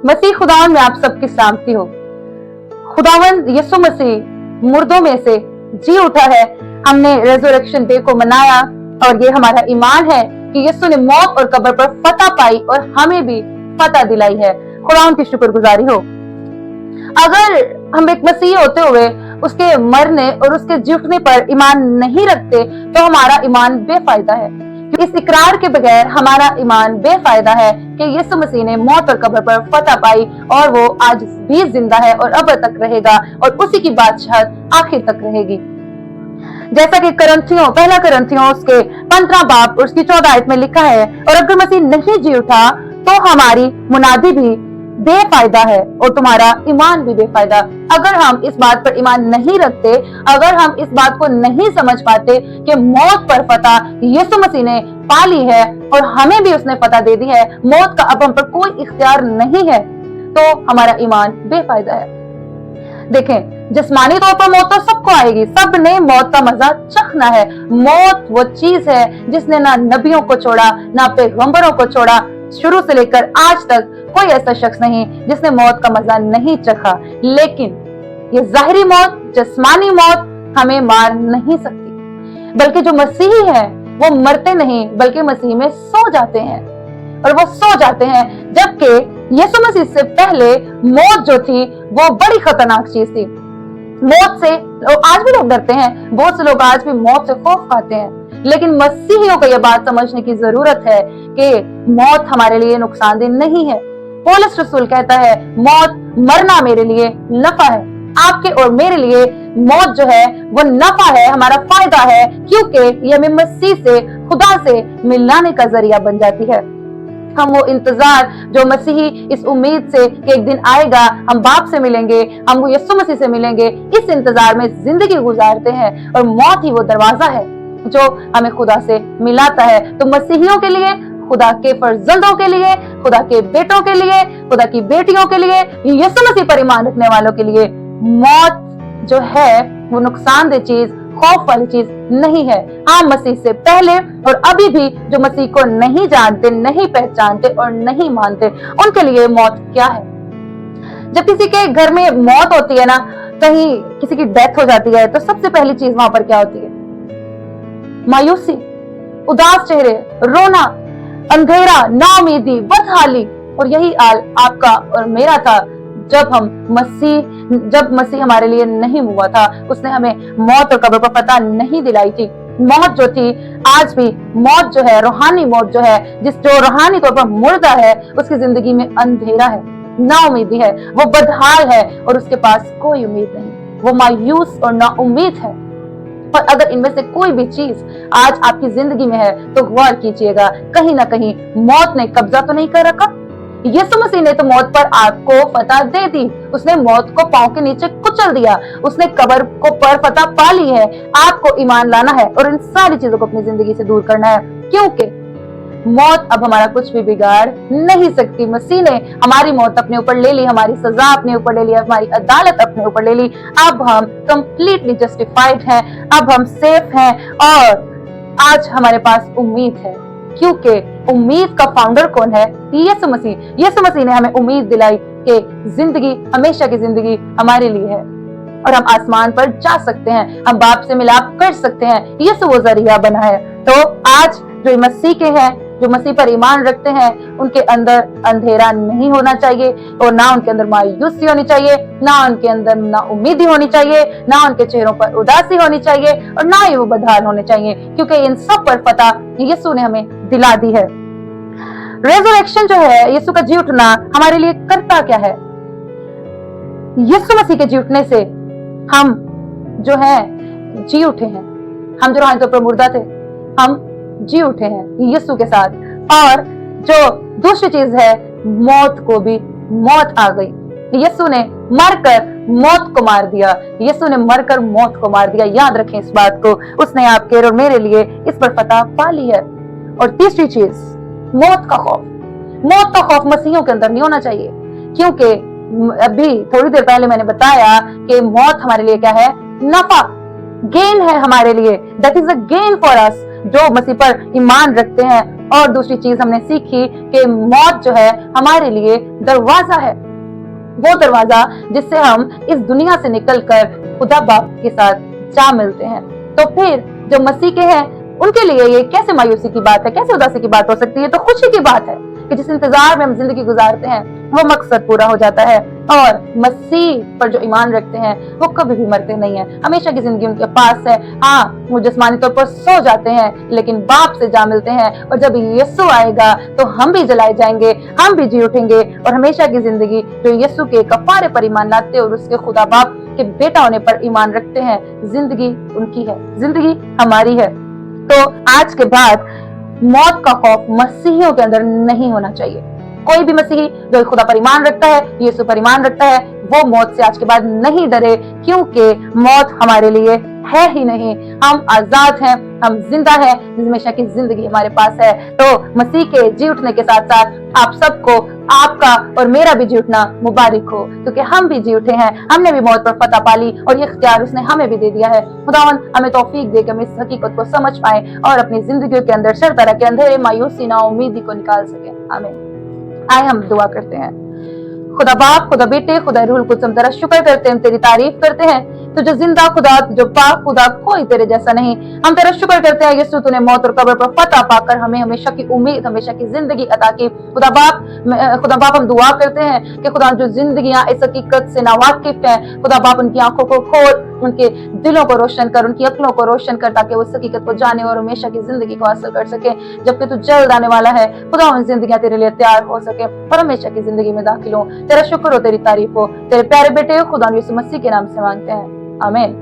मसीह खुदावन में आप सबकी सलामती हो। खुदावन यीशु मसीह मुर्दों में से जी उठा है। हमने रेजरेक्शन डे को मनाया और ये हमारा ईमान है कि यीशु ने मौत और कब्र पर फतह पाई और हमें भी फतह दिलाई है। खुदावन की शुक्रगुजारी हो। अगर हम एक मसीह होते हुए उसके मरने और उसके जी उठने पर ईमान नहीं रखते तो हमारा ईमान बेफायदा है। इस इकरार के बगैर हमारा ईमान बेफायदा है कि यीशु मसीह ने मौत और कब्र पर फतह पाई और वो आज भी जिंदा है और अब तक रहेगा और उसी की बादशाहत आखिर तक रहेगी। जैसा कि पहला करंथियों उसके 15 बाब और उसकी 14 आयत में लिखा है, और अगर मसीह नहीं जी उठा तो हमारी मुनादी भी बेफायदा है और तुम्हारा ईमान भी बेफायदा। अगर हम इस बात पर ईमान नहीं रखते, अगर हम इस बात को नहीं समझ पाते कि मौत पर फतह यीशु मसीह ने पा ली है और हमें भी उसने फतह दे दी है, मौत का अब हम पर कोई इख्तियार नहीं है, तो हमारा ईमान बेफायदा है। देखें, जिस्मानी तौर पर मौत तो सबको आएगी, सब ने मौत का मजा चखना है। मौत वो चीज है जिसने ना नबियों को छोड़ा, ना पैगंबरों को छोड़ा। शुरू से लेकर आज तक कोई ऐसा शख्स नहीं जिसने मौत का मजा नहीं चखा। लेकिन ये जाहिरी मौत, जिस्मानी मौत हमें मार नहीं सकती, बल्कि जो मसीही है वो मरते नहीं बल्कि मसीह में सो जाते हैं। और वो सो जाते हैं, जबकि यीशु मसीह से पहले मौत जो थी वो बड़ी खतरनाक चीज थी। मौत से आज भी लोग डरते हैं, बहुत से लोग आज भी मौत से खौफ खाते हैं, लेकिन मसीहियों को यह बात समझने की जरूरत है कि मौत हमारे लिए नुकसानदेह नहीं है। पौलुस रसूल कहता है, मौत मरना मेरे लिए नफा है। आपके और मेरे लिए मौत जो है वो नफा है, हमारा फायदा है, क्योंकि ये हमें मसीह से, खुदा से मिलाने का जरिया बन जाती है। हम वो इंतजार जो मसीही इस उम्मीद से कि एक दिन आएगा हम बाप से मिलेंगे, हम यीशु मसीह से मिलेंगे, इस इंतजार में जिंदगी गुजारते हैं। और मौत ही वो दरवाजा है जो हमें खुदा से मिलाता है। तो मसीहियों के लिए, खुदा के फर्जंदों के लिए, खुदा के बेटों के लिए, खुदा की बेटियों के लिए, यीशु मसीह पर ईमान रखने वालों के लिए मौत जो है वो नुकसानदेह चीज, खौफ वाली चीज नहीं है। हाँ, मसीह से पहले और अभी भी जो मसीह को नहीं जानते, नहीं पहचानते और नहीं मानते, उनके लिए मौत क्या है। जब किसी के घर में मौत होती है ना, कहीं किसी की डेथ हो जाती है, तो सबसे पहली चीज वहां पर क्या होती है? मायूसी, उदास चेहरे, रोना, अंधेरा, नाउमीदी, बदहाली। और यही हाल आपका और मेरा था जब मसीह हमारे लिए नहीं हुआ था। उसने हमें मौत और कब्र पर पता नहीं दिलाई थी। मौत जो थी, आज भी मौत जो है, रूहानी मौत जो है, जो रूहानी तौर पर मुर्दा है, उसकी जिंदगी में अंधेरा है, नाउमीदी है, वो बदहाल है और उसके पास कोई उम्मीद नहीं, वो मायूस और नाउम्मीद है। और अगर इनमें से कोई भी चीज आज आपकी जिंदगी में है तो गौर कीजिएगा, कहीं ना कहीं मौत ने कब्जा तो नहीं कर रखा। यीशु मसीह ने तो मौत पर आपको फतह दे दी, उसने मौत को पांव के नीचे कुचल दिया, उसने कब्र को पर फतह पा ली है। आपको ईमान लाना है और इन सारी चीजों को अपनी जिंदगी से दूर करना है, क्योंकि मौत अब हमारा कुछ भी बिगाड़ नहीं सकती। मसीह ने हमारी मौत अपने ऊपर ले ली, हमारी सजा अपने ऊपर ले ली, हमारी अदालत अपने ऊपर ले ली। अब हम कंप्लीटली जस्टिफाइड हैं, अब हम सेफ हैं और आज हमारे पास उम्मीद है, क्योंकि उम्मीद का फाउंडर कौन है? यीशु मसीह। यीशु मसीह ने हमें उम्मीद दिलाई कि जिंदगी, हमेशा की जिंदगी हमारे लिए है और हम आसमान पर जा सकते हैं, हम बाप से मिलाप कर सकते हैं। यीशु वो जरिया बना है। तो आज जो मसीह के हैं, जो मसीह पर ईमान रखते हैं, उनके अंदर अंधेरा नहीं होना चाहिए और ना उनके अंदर मायूसी होनी चाहिए, ना उनके अंदर ना उम्मीदी होनी चाहिए, ना उनके चेहरों पर उदासी होनी चाहिए और ना ही वो बदहाल होने चाहिए, क्योंकि इन सब पर फतह यीशु ने हमें दिला दी है। रेजरेक्शन जो है, यीशु का जी उठना हमारे लिए करता क्या है? यीशु मसीह के जी उठने से हम जो है जी उठे हैं। हम जो रूहानी तौर पर मुर्दा थे, हम जी उठे हैं यीशु के साथ। और जो दूसरी चीज है, मौत को भी मौत आ गई। यीशु ने मरकर मौत को मार दिया, यीशु ने मरकर मौत को मार दिया। याद रखें इस बात को, उसने आपके और मेरे लिए इस पर फतह पा ली है। और तीसरी चीज, मौत का खौफ। मौत का खौफ मसीहियों के अंदर नहीं होना चाहिए, क्योंकि अभी थोड़ी देर पहले मैंने बताया कि मौत हमारे लिए क्या है? नफा, गेन है हमारे लिए। That is a gain for us. जो मसीह पर ईमान रखते हैं। और दूसरी चीज हमने सीखी कि मौत जो है हमारे लिए दरवाजा है, वो दरवाजा जिससे हम इस दुनिया से निकलकर खुदा बाप के साथ जा मिलते हैं। तो फिर जो मसीह के हैं उनके लिए ये कैसे मायूसी की बात है, कैसे उदासी की बात हो सकती है? तो खुशी की बात है कि जिस इंतजार में हम जिंदगी गुजारते हैं वो मकसद पूरा हो जाता है। और मसीह पर जो ईमान रखते हैं वो कभी भी मरते नहीं है, हमेशा की जिंदगी उनके पास है। हाँ, वो जिस्मानी तौर पर सो जाते हैं लेकिन बाप से जा मिलते हैं। और जब यीशु आएगा तो हम भी जलाए जाएंगे, हम भी जी उठेंगे और हमेशा की जिंदगी जो यीशु के कफारे पर ईमान लाते और उसके खुदा बाप के बेटा होने पर ईमान रखते हैं, जिंदगी उनकी है, जिंदगी हमारी है। तो आज के बाद मौत का खौफ मसीहियों के अंदर नहीं होना चाहिए। कोई भी मसीही जो खुदा पर ईमान रखता है, यीशु पर ईमान रखता है, वो मौत से आज के बाद नहीं डरे, क्योंकि मौत हमारे लिए है ही नहीं। हम आजाद हैं, हम जिंदा हैं, हमेशा की जिंदगी हमारे पास है। तो मसीह के जी उठने के साथ साथ आप सबको, आपका और मेरा भी जी उठना मुबारक हो, क्योंकि हम भी जी उठे हैं, हमने भी मौत पर फतह पाली और ये इख्तियार उसने हमें भी दे दिया है। खुदावन हमें तौफीक दे कि हम इस हकीकत को समझ पाए और अपनी जिंदगी के अंदर हर तरह के अंधेरे, मायूसी, नाउमीदी को निकाल सके। आमीन। आए हम दुआ करते हैं। खुदा बाप, खुदा बेटे, खुदा रूहुल कुद्स, हम तेरा शुक्र करते हैं, तेरी तारीफ करते हैं। तुझे जिंदा खुदा, तुझे पाक खुदा, कोई तेरे जैसा नहीं। हम तेरा शुक्र करते हैं यीशु, तूने मौत और कब्र पर फतह पाकर हमें हमेशा की उम्मीद, हमेशा की जिंदगी अता की। खुदा बाप हम दुआ करते हैं कि खुदा जो जिंदगियां इस हकीकत से नावाकिफ हैं, खुदा बाप उनकी आंखों को खोल, उनके दिलों को रोशन कर, उनकी अक्लों को रोशन कर, ताकि वो इस हकीकत को जाने और हमेशा की जिंदगी को हासिल कर सके। जबकि तू जल्द आने वाला है, खुदा उन जिंदगियां तेरे लिए तैयार हो सके और हमेशा की जिंदगी में दाखिल हो। तेरा शुक्र हो, तेरी तारीफ हो, तेरे प्यारे बेटे खुदा यीशु मसीह के नाम से मांगते हैं, आमीन।